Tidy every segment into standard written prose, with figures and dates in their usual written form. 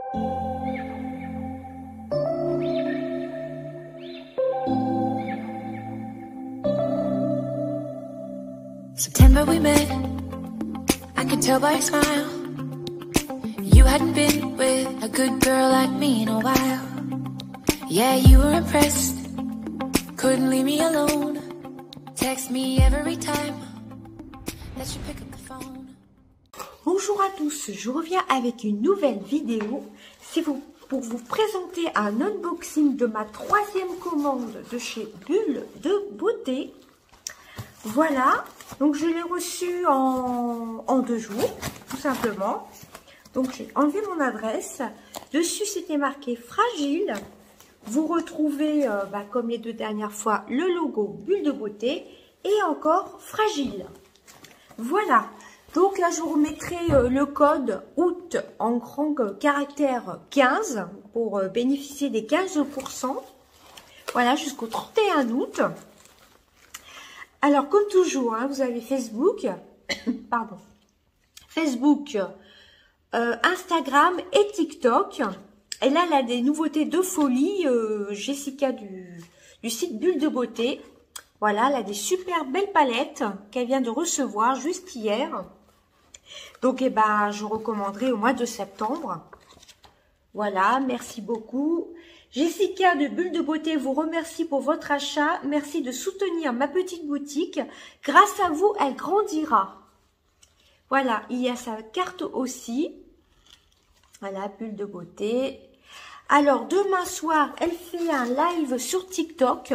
September we met, I could tell by your smile. You hadn't been with a good girl like me in a while. Yeah, you were impressed, couldn't leave me alone. Text me every time that you pick up the phone. Bonjour à tous, je reviens avec une nouvelle vidéo. C'est pour vous présenter un unboxing de ma 3e commande de chez Bulle de Beauté. Voilà, donc je l'ai reçu en 2 jours, tout simplement. Donc j'ai enlevé mon adresse. Dessus c'était marqué fragile. Vous retrouvez, comme les 2 dernières fois, le logo Bulle de Beauté et encore fragile. Voilà, donc là je vous remettrai le code août en grand caractère 15 pour bénéficier des 15%. Voilà, jusqu'au 31 août. Alors, comme toujours, hein, vous avez Facebook, pardon, Facebook, Instagram et TikTok. Et là, elle a des nouveautés de folie. Jessica du site Bulle de Beauté. Voilà, elle a des super belles palettes qu'elle vient de recevoir juste hier. Donc, je recommanderai au mois de septembre. Voilà, merci beaucoup. Jessica de Bulle de Beauté vous remercie pour votre achat. Merci de soutenir ma petite boutique. Grâce à vous, elle grandira. Voilà, il y a sa carte aussi. Voilà, Bulle de Beauté. Alors, demain soir, elle fait un live sur TikTok.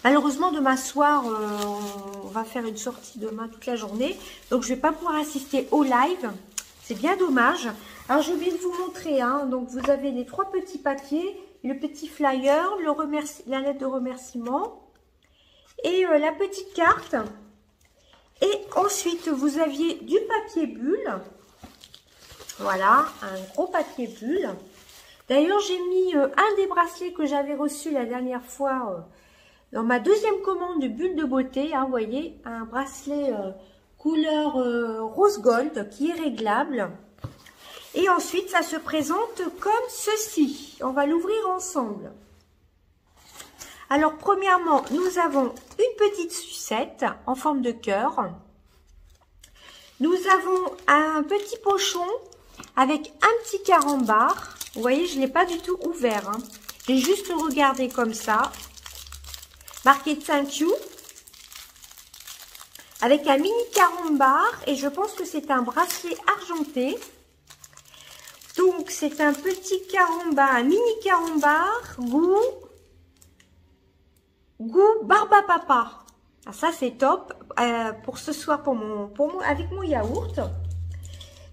Malheureusement, demain soir, on va faire une sortie demain toute la journée. Donc, je ne vais pas pouvoir assister au live. C'est bien dommage. Alors, j'ai oublié de vous montrer. Hein. Donc, vous avez les 3 petits papiers, le petit flyer, la lettre de remerciement et la petite carte. Et ensuite, vous aviez du papier bulle. Voilà, un gros papier bulle. D'ailleurs, j'ai mis un des bracelets que j'avais reçu la dernière fois dans ma 2e commande de Bulle de Beauté. Hein, vous voyez, un bracelet couleur rose gold qui est réglable. Et ensuite, ça se présente comme ceci. On va l'ouvrir ensemble. Alors, premièrement, nous avons une petite sucette en forme de cœur. Nous avons un petit pochon avec un petit carambar. Vous voyez, je ne l'ai pas du tout ouvert. Hein. J'ai juste regardé comme ça. Marqué Thank you. Avec un mini carambar. Et je pense que c'est un bracelet argenté. Donc, c'est un petit carambar, un mini carambar, goût barbe à papa. Ah, ça, c'est top pour ce soir, avec mon yaourt.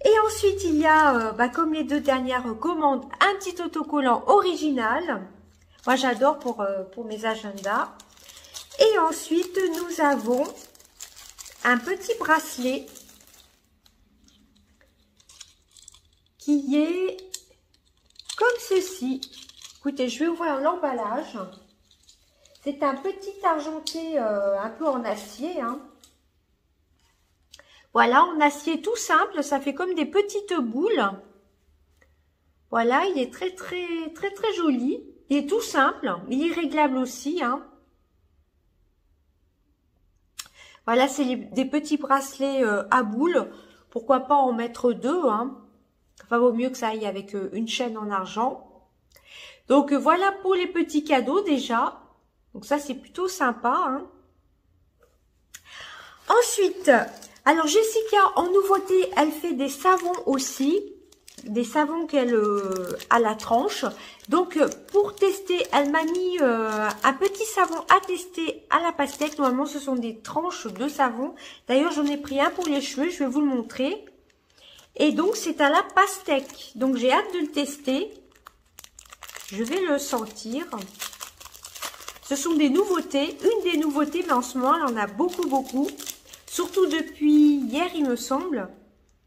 Et ensuite, il y a, comme les 2 dernières commandes, un petit autocollant original. Moi, j'adore pour mes agendas. Et ensuite, nous avons un petit bracelet qui est comme ceci. Écoutez, je vais ouvrir l'emballage. C'est un petit argenté un peu en acier. Hein. Voilà, en acier tout simple. Ça fait comme des petites boules. Voilà, il est très joli. Il est tout simple. Il est réglable aussi. Hein. Voilà, c'est des petits bracelets à boules. Pourquoi pas en mettre 2, hein. Enfin, vaut mieux que ça aille avec une chaîne en argent. Donc, voilà pour les petits cadeaux déjà. Donc, ça, c'est plutôt sympa. Hein. Ensuite, alors Jessica, en nouveauté, elle fait des savons aussi. Des savons qu'elle à la tranche. Donc, pour tester, elle m'a mis un petit savon à tester à la pastèque. Normalement, ce sont des tranches de savon. D'ailleurs, j'en ai pris un pour les cheveux. Je vais vous le montrer. Et donc, c'est à la pastèque. Donc, j'ai hâte de le tester. Je vais le sentir. Ce sont des nouveautés. Une des nouveautés, mais en ce moment, il y en a beaucoup. Surtout depuis hier, il me semble.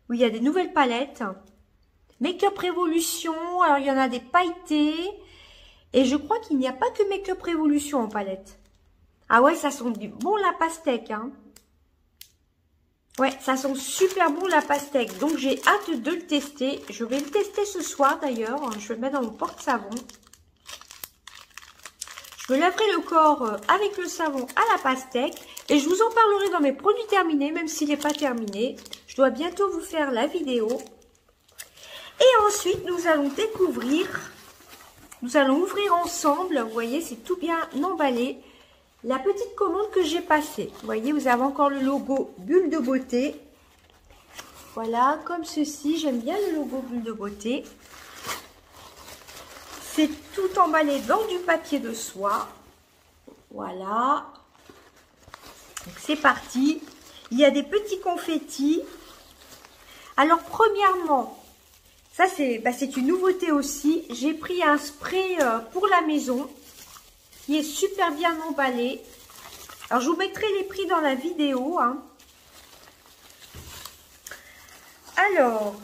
Où il y a des nouvelles palettes. Make-up Révolution. Alors, il y en a des pailletés. Et je crois qu'il n'y a pas que Make-up Révolution en palette. Ah ouais, ça sent bon la pastèque. Hein. Ouais, ça sent super bon la pastèque. Donc, j'ai hâte de le tester. Je vais le tester ce soir d'ailleurs. Je vais le mettre dans mon porte-savon. Je me laverai le corps avec le savon à la pastèque. Et je vous en parlerai dans mes produits terminés, même s'il n'est pas terminé. Je dois bientôt vous faire la vidéo. Et ensuite, nous allons découvrir... Nous allons ouvrir ensemble. Vous voyez, c'est tout bien emballé. La petite commande que j'ai passée. Vous voyez, vous avez encore le logo Bulle de Beauté. Voilà, comme ceci. J'aime bien le logo Bulle de Beauté. C'est tout emballé dans du papier de soie. Voilà. Donc, c'est parti. Il y a des petits confettis. Alors, premièrement, ça, c'est une nouveauté aussi. J'ai pris un spray pour la maison. Qui est super bien emballé. Alors, je vous mettrai les prix dans la vidéo. Hein. Alors,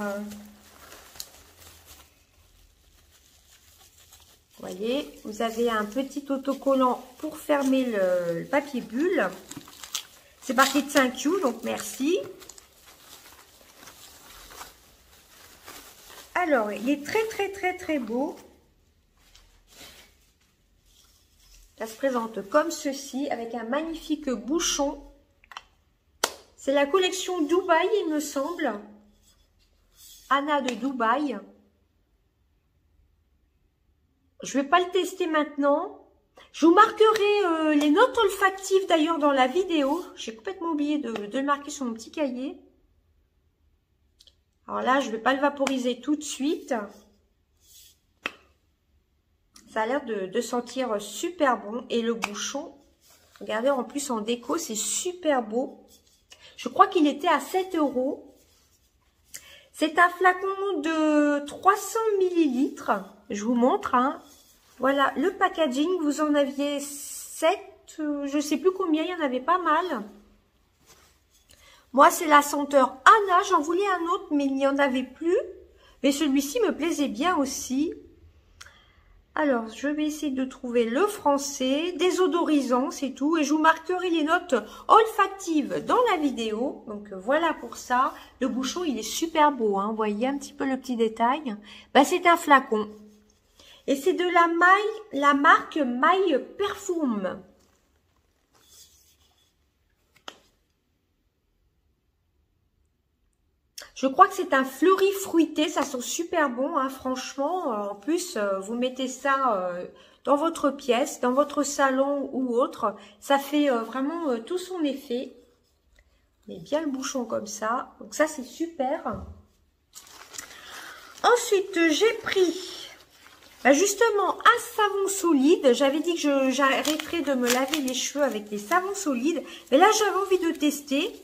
vous voyez, vous avez un petit autocollant pour fermer le papier bulle. C'est marqué Thank you, donc merci. Alors, il est très beau. Ça se présente comme ceci, avec un magnifique bouchon. C'est la collection Dubaï, il me semble. Anna de Dubaï. Je ne vais pas le tester maintenant. Je vous marquerai les notes olfactives d'ailleurs dans la vidéo. J'ai complètement oublié de le marquer sur mon petit cahier. Alors là, je ne vais pas le vaporiser tout de suite. Ça a l'air de sentir super bon. Et le bouchon, regardez, en plus en déco, c'est super beau. Je crois qu'il était à 7 €. C'est un flacon de 300 ml. Je vous montre. Hein. Voilà, le packaging, vous en aviez 7. Je ne sais plus combien, il y en avait pas mal. Moi, c'est la senteur Anna. J'en voulais un autre, mais il n'y en avait plus. Mais celui-ci me plaisait bien aussi. Alors, je vais essayer de trouver le français, désodorisant, c'est tout. Et je vous marquerai les notes olfactives dans la vidéo. Donc, voilà pour ça. Le bouchon, il est super beau. Hein. Vous voyez un petit peu le petit détail. Bah, c'est un flacon. Et c'est de la marque My Perfume. Je crois que c'est un fleuri fruité, ça sent super bon, hein, franchement. En plus, vous mettez ça dans votre pièce, dans votre salon ou autre. Ça fait vraiment tout son effet. Mais bien le bouchon comme ça. Donc ça, c'est super. Ensuite, j'ai pris justement un savon solide. J'avais dit que j'arrêterais de me laver les cheveux avec des savons solides. Mais là, j'avais envie de tester.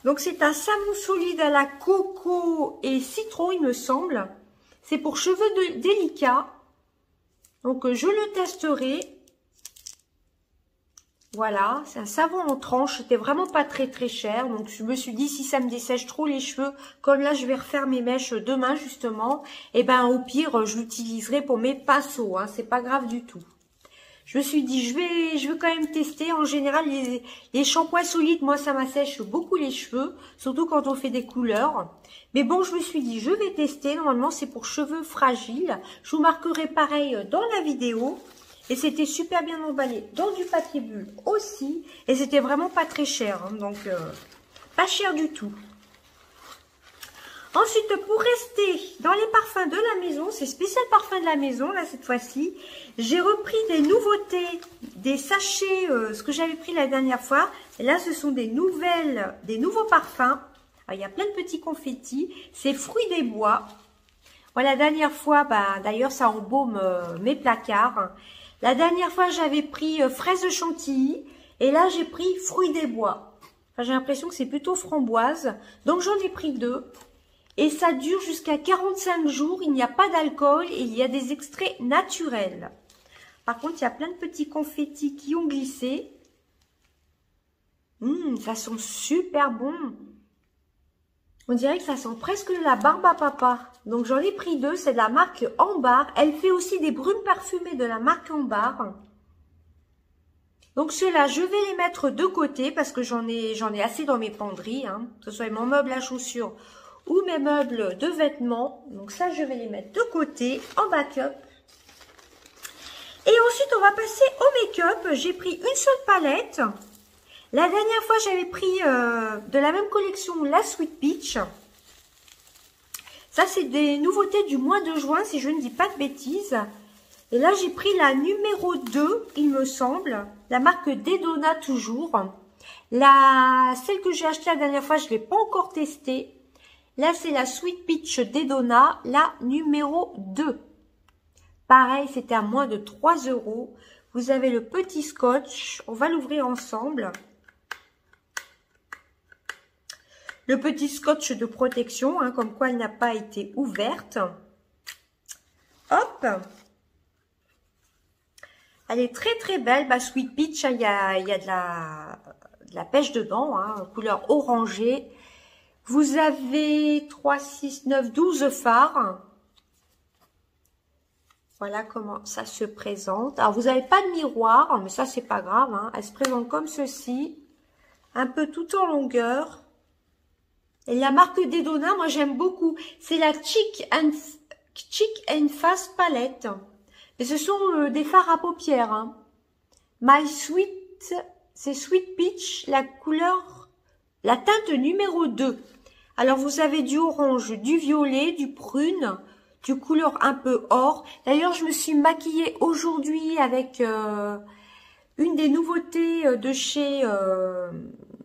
Donc, c'est un savon solide à la coco et citron, il me semble. C'est pour cheveux délicats. Donc, je le testerai. Voilà, c'est un savon en tranche. C'était vraiment pas très cher. Donc, je me suis dit, si ça me dessèche trop les cheveux, comme là, je vais refaire mes mèches demain, justement. Et ben, au pire, je l'utiliserai pour mes pinceaux. Hein, c'est pas grave du tout. Je me suis dit, je vais quand même tester. En général, les shampoings solides, moi, ça m'assèche beaucoup les cheveux. Surtout quand on fait des couleurs. Mais bon, je me suis dit, je vais tester. Normalement, c'est pour cheveux fragiles. Je vous marquerai pareil dans la vidéo. Et c'était super bien emballé dans du papier bulle aussi. Et c'était vraiment pas très cher. Hein, donc, pas cher du tout. Ensuite, pour rester dans les parfums de la maison, c'est spécial parfum de la maison, là, cette fois-ci, j'ai repris des nouveautés, des sachets, ce que j'avais pris la dernière fois. Et là, ce sont des nouveaux parfums. Alors, il y a plein de petits confettis. C'est fruits des bois. Voilà, la dernière fois, d'ailleurs, ça embaume mes placards. La dernière fois, j'avais pris fraises de chantilly. Et là, j'ai pris fruits des bois. Enfin, j'ai l'impression que c'est plutôt framboise. Donc, j'en ai pris 2. Et ça dure jusqu'à 45 jours, il n'y a pas d'alcool et il y a des extraits naturels. Par contre, il y a plein de petits confettis qui ont glissé. Ça sent super bon. On dirait que ça sent presque la barbe à papa. Donc j'en ai pris 2, c'est de la marque Ambar. Elle fait aussi des brumes parfumées de la marque Ambar. Donc ceux-là, je vais les mettre de côté parce que j'en ai assez dans mes penderies, hein, que ce soit mon meuble à chaussures ou mes meubles de vêtements. Donc ça, je vais les mettre de côté en backup. Et ensuite, on va passer au make-up. J'ai pris une seule palette. La dernière fois, j'avais pris de la même collection, la Sweet Peach. Ça, c'est des nouveautés du mois de juin, si je ne dis pas de bêtises. Et là, j'ai pris la numéro 2, il me semble. La marque Dedona toujours. Celle que j'ai achetée la dernière fois, je ne l'ai pas encore testée. Là, c'est la Sweet Peach Dedona, la numéro 2. Pareil, c'était à moins de 3 €. Vous avez le petit scotch. On va l'ouvrir ensemble. Le petit scotch de protection, hein, comme quoi elle n'a pas été ouverte. Hop! Elle est très très belle, bah, Sweet Peach, hein, il y a de la pêche dedans, hein, couleur orangée. Vous avez 3, 6, 9, 12 fards. Voilà comment ça se présente. Alors, vous n'avez pas de miroir, mais ça, c'est pas grave, hein. Elle se présente comme ceci, un peu tout en longueur. Et la marque Dedona, moi, j'aime beaucoup. C'est la Cheek and Face Palette. Et ce sont des fards à paupières. Hein. My Sweet, c'est Sweet Peach, la couleur, la teinte numéro 2. Alors, vous avez du orange, du violet, du prune, du couleur un peu or. D'ailleurs, je me suis maquillée aujourd'hui avec une des nouveautés de chez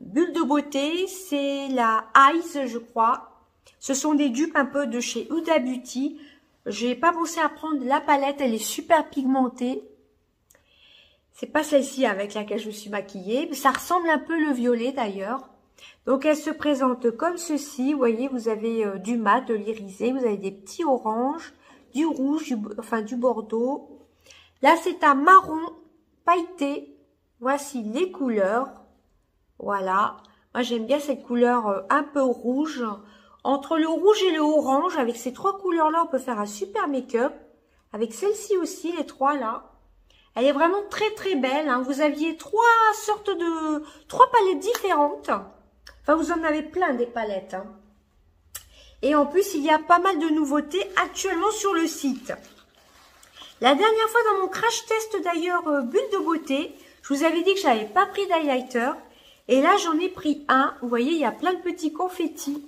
Bulle de Beauté. C'est la Eyes, je crois. Ce sont des dupes un peu de chez Huda Beauty. J'ai pas pensé à prendre la palette, elle est super pigmentée. C'est pas celle-ci avec laquelle je me suis maquillée, mais ça ressemble un peu le violet d'ailleurs. Donc elle se présente comme ceci, vous voyez, vous avez du mat, de l'irisé, vous avez des petits oranges, du rouge, du bordeaux. Là c'est un marron pailleté, voici les couleurs, voilà. Moi j'aime bien cette couleur un peu rouge. Entre le rouge et le orange, avec ces trois couleurs-là, on peut faire un super make-up. Avec celle-ci aussi, les trois là. Elle est vraiment très très belle. Hein. Vous aviez trois palettes différentes. Enfin, vous en avez plein des palettes. Hein. Et en plus, il y a pas mal de nouveautés actuellement sur le site. La dernière fois dans mon crash test d'ailleurs Bulle de Beauté, je vous avais dit que je n'avais pas pris d'highlighter. Et là, j'en ai pris un. Vous voyez, il y a plein de petits confettis.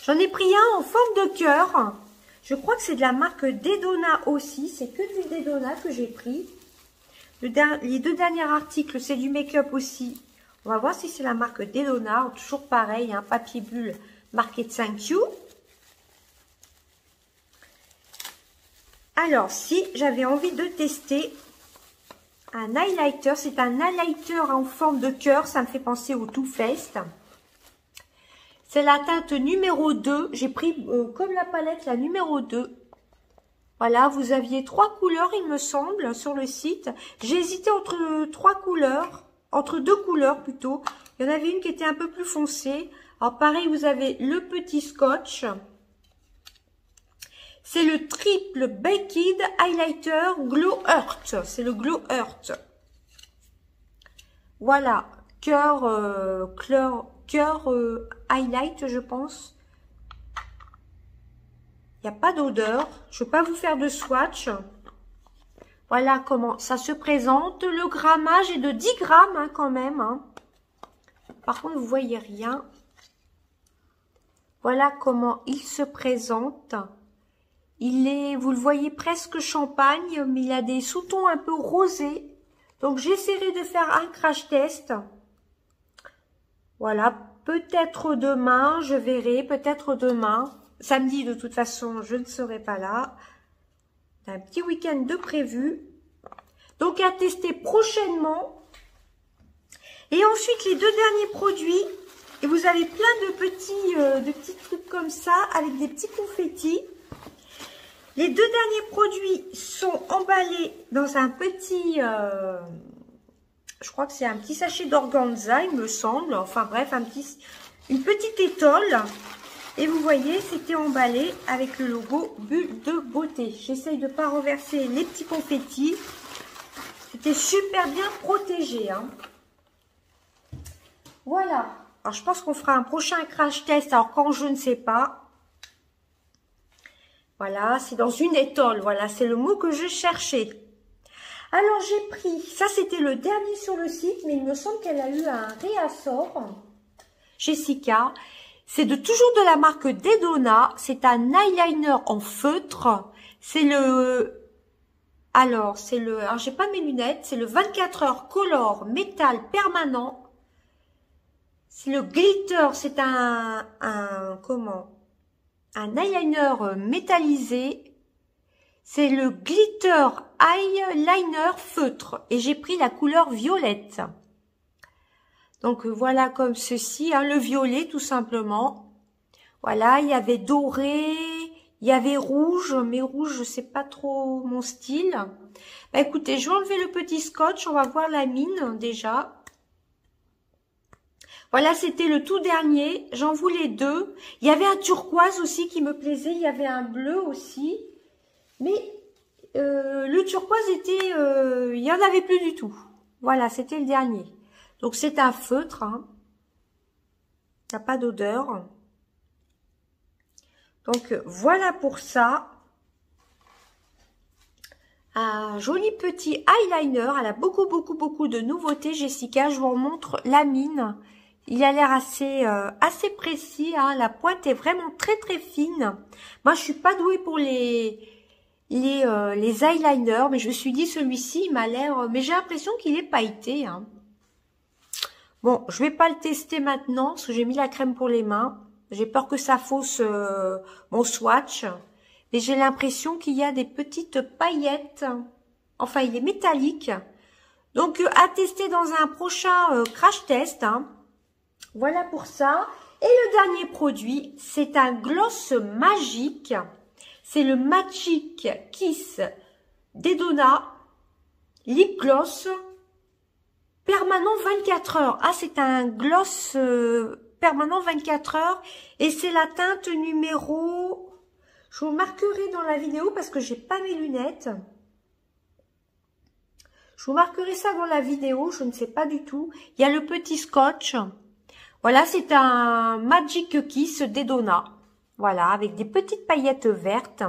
J'en ai pris un en forme de cœur. Je crois que c'est de la marque Dedona aussi. C'est que du Dedona que j'ai pris. Les deux derniers articles, c'est du make-up aussi. On va voir si c'est la marque Dedona. Toujours pareil, hein, papier bulle marqué Thank You. Alors, si j'avais envie de tester un highlighter, c'est un highlighter en forme de cœur. Ça me fait penser au Too Faced. C'est la teinte numéro 2. J'ai pris comme la palette la numéro 2. Voilà, vous aviez trois couleurs, il me semble, sur le site. J'ai hésité entre trois couleurs, entre deux couleurs plutôt. Il y en avait une qui était un peu plus foncée. Alors pareil, vous avez le petit scotch. C'est le triple Baked Highlighter Glow Earth. C'est le Glow Earth. Voilà, cœur highlight, je pense. Il n'y a pas d'odeur. Je ne vais pas vous faire de swatch. Voilà comment ça se présente. Le grammage est de 10 grammes hein, quand même. Hein. Par contre, vous voyez rien. Voilà comment il se présente. Il est, vous le voyez presque champagne, mais il a des sous-tons un peu rosés. Donc, j'essaierai de faire un crash test. Voilà, peut-être demain, je verrai, peut-être demain. Samedi, de toute façon, je ne serai pas là. Un petit week-end de prévu. Donc, à tester prochainement. Et ensuite, les deux derniers produits. Et vous avez plein de petits trucs comme ça, avec des petits confettis. Les deux derniers produits sont emballés dans un petit... je crois que c'est un petit sachet d'organza, il me semble. Enfin bref, une petite étole. Et vous voyez, c'était emballé avec le logo Bulle de Beauté. J'essaye de ne pas renverser les petits confettis. C'était super bien protégé. Hein. Voilà. Alors, je pense qu'on fera un prochain crash test. Alors, quand je ne sais pas. Voilà, c'est dans une étole. Voilà, c'est le mot que je cherchais. Alors, j'ai pris... Ça, c'était le dernier sur le site. Mais il me semble qu'elle a eu un réassort. Jessica. C'est toujours de la marque Dedona. C'est un eyeliner en feutre. C'est le... Alors, j'ai pas mes lunettes. C'est le 24 heures color métal permanent. C'est le glitter. C'est un eyeliner métallisé. C'est le glitter eyeliner feutre. Et j'ai pris la couleur violette. Donc, voilà comme ceci. Hein, le violet, tout simplement. Voilà, il y avait doré... Il y avait rouge, mais rouge, c'est pas trop mon style. Bah, écoutez, je vais enlever le petit scotch. On va voir la mine, déjà. Voilà, c'était le tout dernier. J'en voulais 2. Il y avait un turquoise aussi qui me plaisait. Il y avait un bleu aussi. Mais le turquoise était... il n'y en avait plus du tout. Voilà, c'était le dernier. Donc, c'est un feutre. Hein. Il n'y a pas d'odeur. Donc, voilà pour ça. Un joli petit eyeliner. Elle a beaucoup de nouveautés, Jessica. Je vous remontre la mine. Il a l'air assez précis. Hein. La pointe est vraiment très fine. Moi, je suis pas douée pour les eyeliners. Mais je me suis dit, celui-ci, il m'a l'air... Mais j'ai l'impression qu'il est pailleté. Hein. Bon, je vais pas le tester maintenant. Parce que j'ai mis la crème pour les mains. J'ai peur que ça fausse mon swatch. Mais j'ai l'impression qu'il y a des petites paillettes. Enfin, il est métallique. Donc, à tester dans un prochain crash test. Hein. Voilà pour ça. Et le dernier produit, c'est un gloss magique. C'est le Magic Kiss Dedona Lip Gloss permanent 24 heures. Ah, c'est un gloss... permanent 24 heures et c'est la teinte numéro, je vous marquerai dans la vidéo parce que j'ai pas mes lunettes, je vous marquerai ça dans la vidéo, je ne sais pas du tout. Il y a le petit scotch, voilà, c'est un Magic Kiss Dedona, voilà, avec des petites paillettes vertes.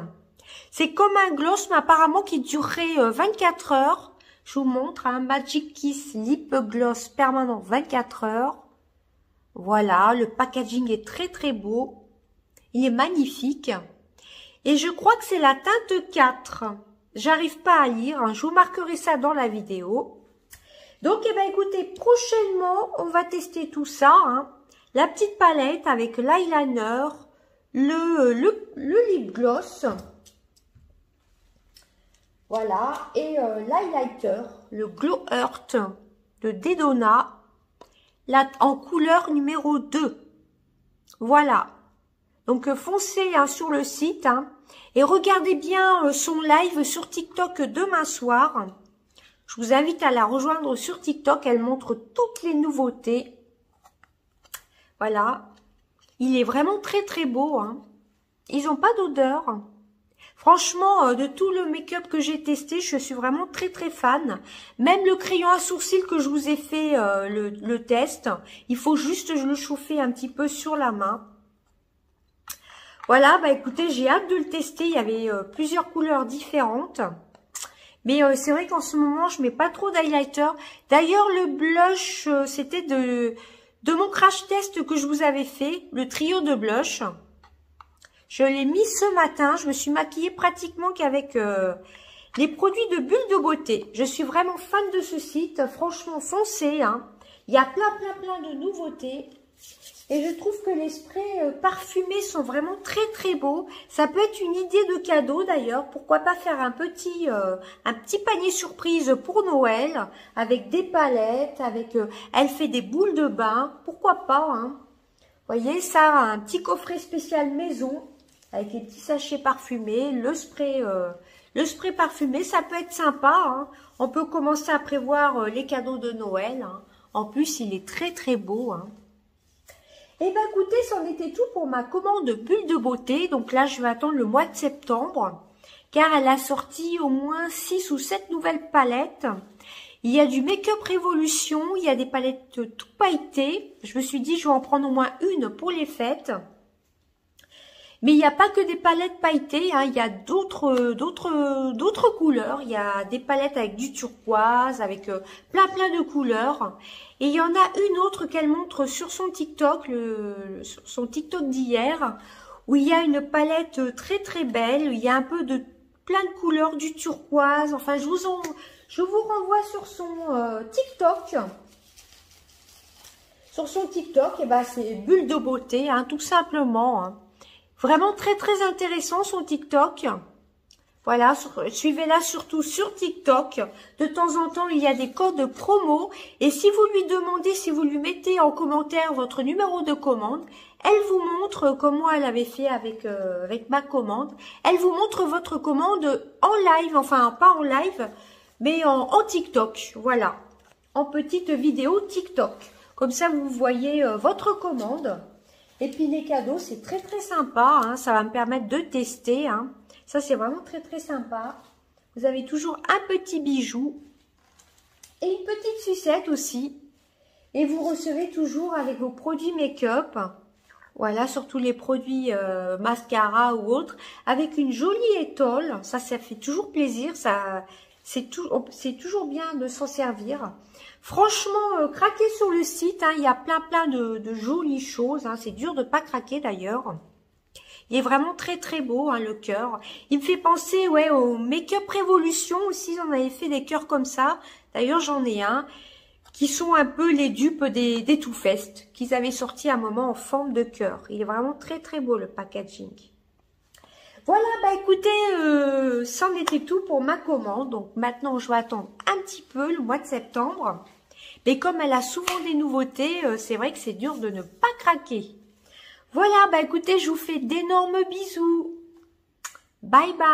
C'est comme un gloss mais apparemment qui durerait 24 heures. Je vous montre un Magic Kiss Lip Gloss permanent 24 heures. Voilà, le packaging est très beau. Il est magnifique. Et je crois que c'est la teinte 4. J'arrive pas à lire. Hein. Je vous marquerai ça dans la vidéo. Donc, eh ben, écoutez, prochainement, on va tester tout ça. Hein. La petite palette avec l'eyeliner, le lip gloss. Voilà. Et l'highlighter, le Glow Earth de Dedona. Là, en couleur numéro 2. Voilà. Donc, foncez hein, sur le site. Hein, et regardez bien son live sur TikTok demain soir. Je vous invite à la rejoindre sur TikTok. Elle montre toutes les nouveautés. Voilà. Il est vraiment très beau. Hein. Ils n'ont pas d'odeur. Franchement, de tout le make-up que j'ai testé, je suis vraiment très fan. Même le crayon à sourcils que je vous ai fait le test, il faut juste le chauffer un petit peu sur la main. Voilà, bah écoutez, j'ai hâte de le tester. Il y avait plusieurs couleurs différentes. Mais c'est vrai qu'en ce moment, je mets pas trop d'highlighter. D'ailleurs, le blush, c'était de mon crash test que je vous avais fait, le trio de blush. Je l'ai mis ce matin. Je me suis maquillée pratiquement qu'avec les produits de Bulle de Beauté. Je suis vraiment fan de ce site. Franchement, foncez. Hein. Il y a plein de nouveautés. Et je trouve que les sprays parfumés sont vraiment très beaux. Ça peut être une idée de cadeau d'ailleurs. Pourquoi pas faire un petit panier surprise pour Noël. Avec des palettes. Elle fait des boules de bain. Pourquoi pas. Hein. Vous voyez, ça, un petit coffret spécial maison. Avec les petits sachets parfumés, le spray parfumé, ça peut être sympa. Hein. On peut commencer à prévoir les cadeaux de Noël. Hein. En plus, il est très beau. Hein. Et ben écoutez, c'en était tout pour ma commande Bulle de Beauté. Donc là, je vais attendre le mois de septembre. Car elle a sorti au moins 6 ou 7 nouvelles palettes. Il y a du Make-up Révolution, il y a des palettes tout pailletées. Je me suis dit, je vais en prendre au moins une pour les fêtes. Mais il n'y a pas que des palettes pailletées, hein. Il y a d'autres couleurs. Il y a des palettes avec du turquoise, avec plein de couleurs. Et il y en a une autre qu'elle montre sur son TikTok, sur son TikTok d'hier, où il y a une palette très belle. Il y a un peu de plein de couleurs, du turquoise. Enfin, je vous renvoie sur son TikTok. Sur son TikTok, et ben c'est Bulle de beauté, hein, tout simplement. Hein. Vraiment très intéressant son TikTok. Voilà, suivez-la surtout sur TikTok. De temps en temps, il y a des codes promo. Et si vous lui demandez, si vous lui mettez en commentaire votre numéro de commande, elle vous montre comment elle avait fait avec ma commande. Elle vous montre votre commande en live, enfin pas en live, mais en TikTok. Voilà, en petite vidéo TikTok. Comme ça, vous voyez votre commande. Et puis les cadeaux, c'est très sympa, hein. Ça va me permettre de tester, hein. Ça, c'est vraiment très sympa. Vous avez toujours un petit bijou et une petite sucette aussi. Et vous recevez toujours avec vos produits make-up, voilà, surtout les produits mascara ou autres, avec une jolie étole. Ça fait toujours plaisir. C'est toujours bien de s'en servir. Franchement, craquez sur le site, hein, il y a plein de jolies choses, hein, c'est dur de pas craquer d'ailleurs. Il est vraiment très beau, hein, le cœur. Il me fait penser, ouais, au Make-up Révolution aussi, on avait fait des cœurs comme ça. D'ailleurs, j'en ai un, qui sont un peu les dupes des Too Faced, qu'ils avaient sorti à un moment en forme de cœur. Il est vraiment très beau, le packaging. Voilà, bah écoutez, c'en était tout pour ma commande. Donc maintenant, je vais attendre un petit peu le mois de septembre. Mais comme elle a souvent des nouveautés, c'est vrai que c'est dur de ne pas craquer. Voilà, bah écoutez, je vous fais d'énormes bisous. Bye bye.